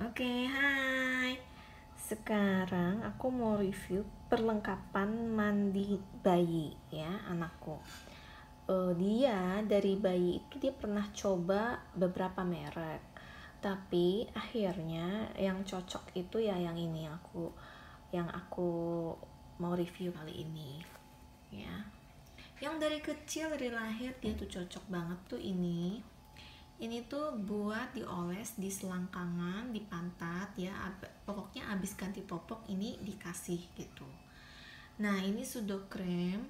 Oke, hai. Sekarang aku mau review perlengkapan mandi bayi ya, anakku. Dia dari bayi itu dia pernah coba beberapa merek. Tapi akhirnya yang cocok itu ya yang ini yang aku mau review kali ini. Ya. Yang dari kecil dari lahir dia tuh cocok banget tuh ini tuh buat dioles di selangkangan, di pantat ya. Pokoknya abis ganti popok ini dikasih gitu. Nah, ini Sudo Krem.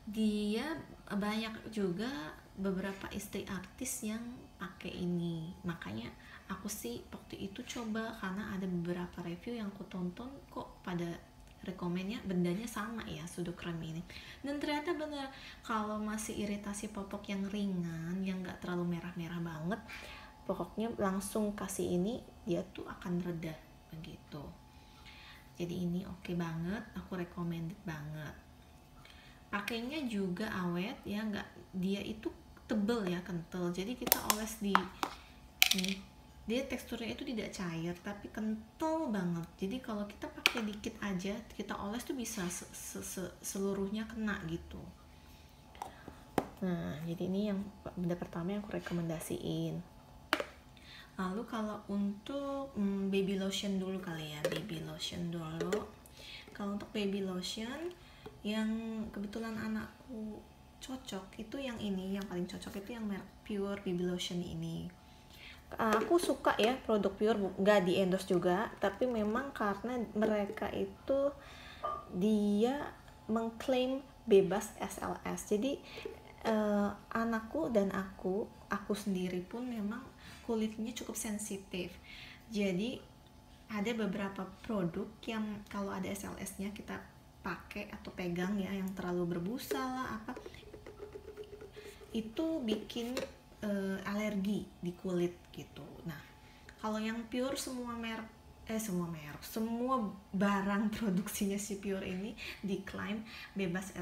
Dia banyak juga beberapa istri artis yang pakai ini. Makanya aku sih waktu itu coba karena ada beberapa review yang aku tonton kok pada rekomennya bendanya sama ya, Sudo Krem ini. Dan ternyata bener, kalau masih iritasi popok yang ringan, yang gak terlalu merah-merah banget, pokoknya langsung kasih ini, dia tuh akan reda begitu. Jadi ini oke banget, aku recommended banget. Pakainya juga awet ya, nggak, dia itu tebel ya, kental. Jadi kita oles di nih, dia teksturnya itu tidak cair tapi kental banget. Jadi kalau kita pakai dikit aja, kita oles tuh bisa seluruhnya kena gitu. Nah, jadi ini yang benda pertama yang aku rekomendasiin. Lalu kalau untuk baby lotion dulu kali ya, baby lotion dulu. Kalau untuk baby lotion yang kebetulan anakku cocok itu yang ini, yang paling cocok itu yang merek Pure Baby Lotion ini. Aku suka ya produk Pure, nggak di endorse juga, tapi memang karena mereka itu dia mengklaim bebas SLS. Jadi anakku dan aku sendiri pun memang kulitnya cukup sensitif. Jadi ada beberapa produk yang kalau ada SLS-nya kita pakai atau pegang ya, yang terlalu berbusa lah apa, itu bikin alergi di kulit gitu. Nah, kalau yang Pure semua barang produksinya si Pure ini diklaim bebas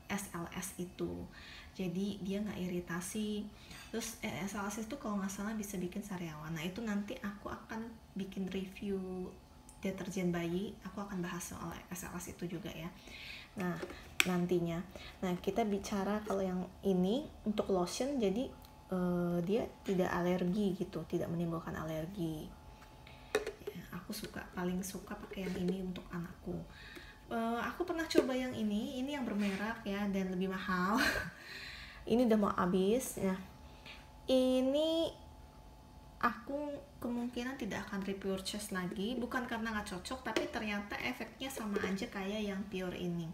SLS itu. Jadi dia nggak iritasi. Terus SLS itu kalau nggak salah bisa bikin sariawan. Nah, itu nanti aku akan bikin review deterjen bayi, aku akan bahas soal SLS itu juga ya. Nah, nantinya. Nah, kita bicara kalau yang ini untuk lotion, jadi dia tidak alergi gitu, tidak menimbulkan alergi. Ya, aku paling suka pakai yang ini untuk anakku. Aku pernah coba yang ini yang bermerek ya dan lebih mahal. Ini udah mau habis ya. Ini aku kemungkinan tidak akan repurchase lagi, bukan karena nggak cocok, tapi ternyata efeknya sama aja kayak yang Pure ini.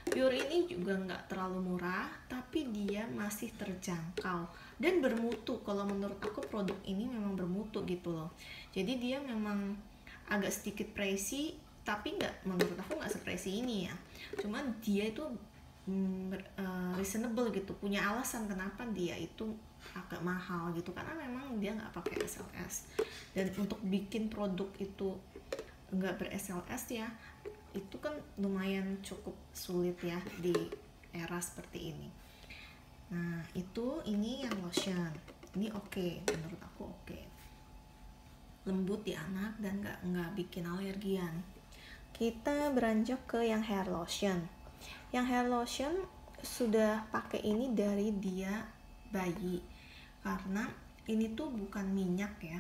Pure ini juga nggak terlalu murah, tapi dia masih terjangkau dan bermutu. Kalau menurut aku produk ini memang bermutu gitu loh. Jadi dia memang agak sedikit pricey, tapi menurut aku nggak se-pricey ini ya. Cuman dia itu reasonable gitu, punya alasan kenapa dia itu agak mahal gitu, karena memang dia nggak pakai SLS. Dan untuk bikin produk itu nggak ber-SLS ya, itu kan lumayan cukup sulit ya di era seperti ini. Nah, ini yang lotion. Ini oke, menurut aku oke. Lembut di anak dan nggak bikin alergian. Kita beranjak ke yang hair lotion. Yang hair lotion sudah pakai ini dari dia bayi. Karena ini tuh bukan minyak ya.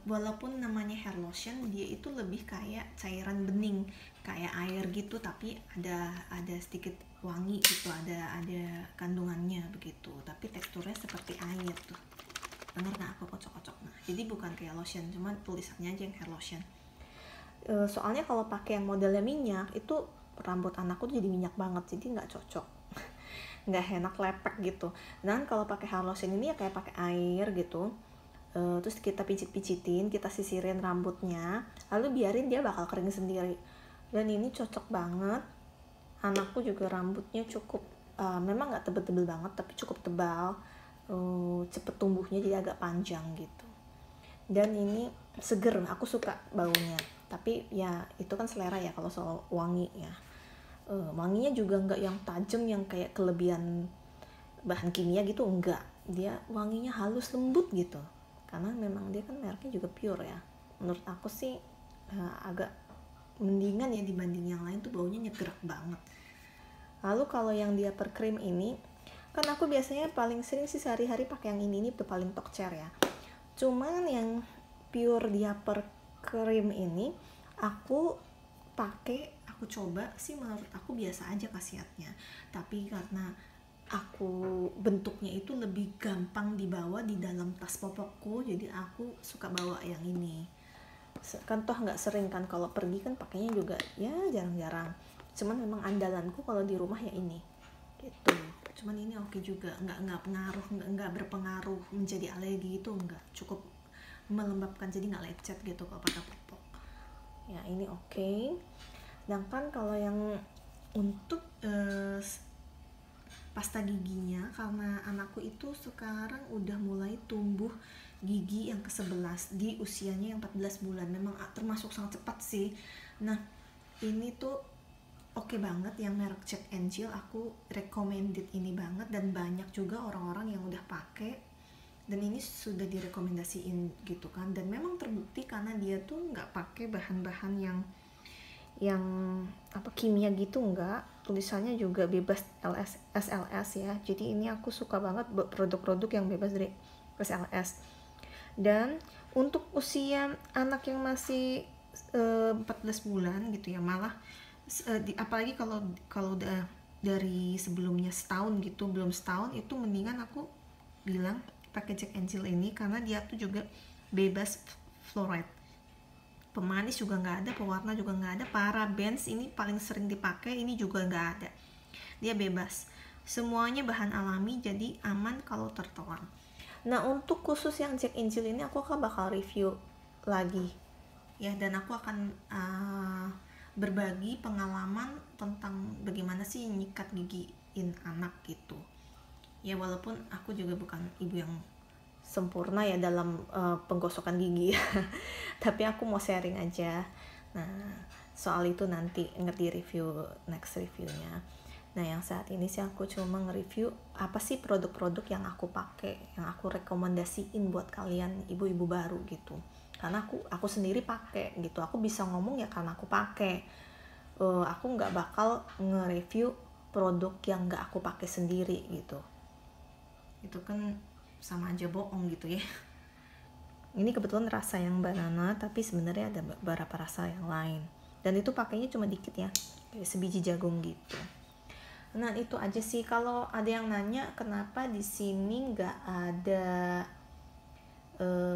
Walaupun namanya hair lotion, dia itu lebih kayak cairan bening, kayak air gitu, tapi ada sedikit wangi gitu, ada kandungannya begitu, tapi teksturnya seperti air tuh. Bener nggak aku kocok-kocok? Nah, jadi bukan kayak lotion, cuma tulisannya aja yang hair lotion. Soalnya kalau pakai yang modelnya minyak itu rambut anakku tuh jadi minyak banget, jadi nggak cocok. Nggak enak, lepek gitu. Dan kalau pakai hair lotion ini ya kayak pakai air gitu. Terus kita pijit-pijitin, kita sisirin rambutnya, lalu biarin dia bakal kering sendiri. Dan ini cocok banget. Anakku juga rambutnya cukup memang nggak tebel-tebel banget, tapi cukup tebal, cepet tumbuhnya, jadi agak panjang gitu. Dan ini seger, aku suka baunya. Tapi ya itu kan selera ya kalau soal wangi ya. Wanginya juga nggak yang tajam, yang kayak kelebihan bahan kimia gitu, enggak. Dia wanginya halus lembut gitu, karena memang dia kan mereknya juga Pure ya. menurut aku sih agak mendingan ya dibanding yang lain tuh, baunya nyegerak banget. Lalu kalau yang diaper cream ini, kan aku biasanya paling sering sih sehari-hari pakai yang ini udah paling tokcer ya. Cuman yang pure diaper cream ini aku coba sih, menurut aku biasa aja khasiatnya. Tapi karena aku bentuknya itu lebih gampang dibawa di dalam tas popokku, jadi aku suka bawa yang ini. Kan toh nggak sering kan kalau pergi kan pakainya juga ya jarang-jarang. Cuman memang andalanku kalau di rumah ya ini gitu. Cuman ini oke juga, nggak berpengaruh menjadi alergi itu, nggak, cukup melembabkan jadi nggak lecet gitu kalau pakai popok. Ya ini oke. Sedangkan kalau yang untuk pasta giginya, karena anakku itu sekarang udah mulai tumbuh gigi yang ke-11 di usianya yang 14 bulan. Memang termasuk sangat cepat sih. Nah, ini tuh oke banget yang merek Jack and Jill, aku recommended ini banget, dan banyak juga orang-orang yang udah pakai, dan ini sudah direkomendasiin gitu kan, dan memang terbukti karena dia tuh nggak pakai bahan-bahan yang kimia gitu, enggak, tulisannya juga bebas SLS ya. Jadi ini aku suka banget produk-produk yang bebas dari SLS. Dan untuk usia anak yang masih 14 bulan gitu ya, malah apalagi kalau udah dari sebelumnya setahun gitu, belum setahun, itu mendingan aku bilang pakai Jack and Jill ini, karena dia tuh juga bebas fluoride, pemanis juga nggak ada, pewarna juga nggak ada, parabens ini paling sering dipakai, ini juga nggak ada, dia bebas, semuanya bahan alami, jadi aman kalau tertelan. Nah, untuk khusus yang Jack and Jill ini aku akan bakal review lagi ya, dan aku akan berbagi pengalaman tentang bagaimana sih nyikat gigiin anak gitu ya, walaupun aku juga bukan ibu yang sempurna ya dalam penggosokan gigi tapi aku mau sharing aja. Nah, soal itu nanti ngerti review next reviewnya. Nah, yang saat ini sih aku cuma nge-review apa sih produk-produk yang aku pakai, yang aku rekomendasiin buat kalian ibu-ibu baru gitu, karena aku sendiri pakai gitu, aku bisa ngomong ya karena aku pakai. Aku nggak bakal nge-review produk yang nggak aku pakai sendiri gitu, itu kan sama aja bohong gitu ya. Ini kebetulan rasa yang banana, tapi sebenarnya ada beberapa rasa yang lain, dan itu pakainya cuma dikit ya, kayak sebiji jagung gitu. Nah, itu aja sih. Kalau ada yang nanya kenapa di sini nggak ada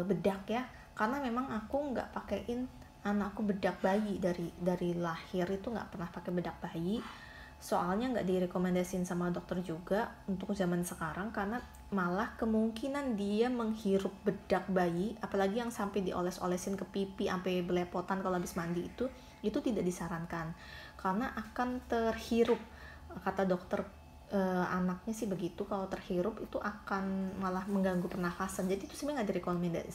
bedak ya, karena memang aku nggak pakein anakku bedak bayi dari lahir, itu nggak pernah pakai bedak bayi, soalnya nggak direkomendasiin sama dokter juga untuk zaman sekarang, karena malah kemungkinan dia menghirup bedak bayi, apalagi yang sampai dioles-olesin ke pipi sampai belepotan kalau habis mandi, itu tidak disarankan karena akan terhirup, kata dokter anaknya sih begitu, kalau terhirup itu akan malah mengganggu pernafasan, jadi itu sebenarnya nggak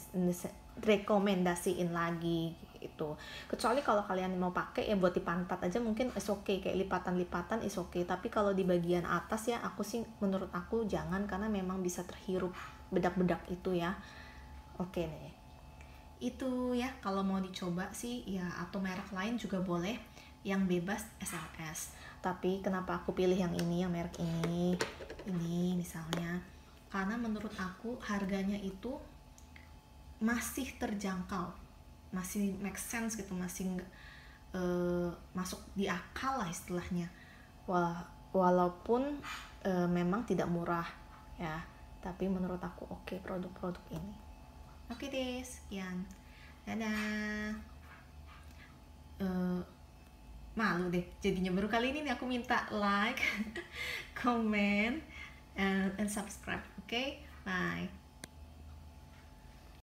direkomendasiin lagi gitu. Kecuali kalau kalian mau pakai ya buat di pantat aja mungkin is okay, kayak lipatan-lipatan is okay, tapi kalau di bagian atas ya aku sih, menurut aku jangan, karena memang bisa terhirup bedak-bedak itu ya. Oke nih, itu ya kalau mau dicoba sih ya, atau merek lain juga boleh yang bebas SLS. Tapi kenapa aku pilih yang ini, yang merek ini misalnya, karena menurut aku harganya itu masih terjangkau, masih make sense gitu, masih masuk di akal lah istilahnya, walaupun memang tidak murah ya, tapi menurut aku oke produk-produk ini. Oke deh, sekian, dadah. Malu deh jadinya, baru kali ini nih aku minta like, comment, and subscribe. Okay, bye.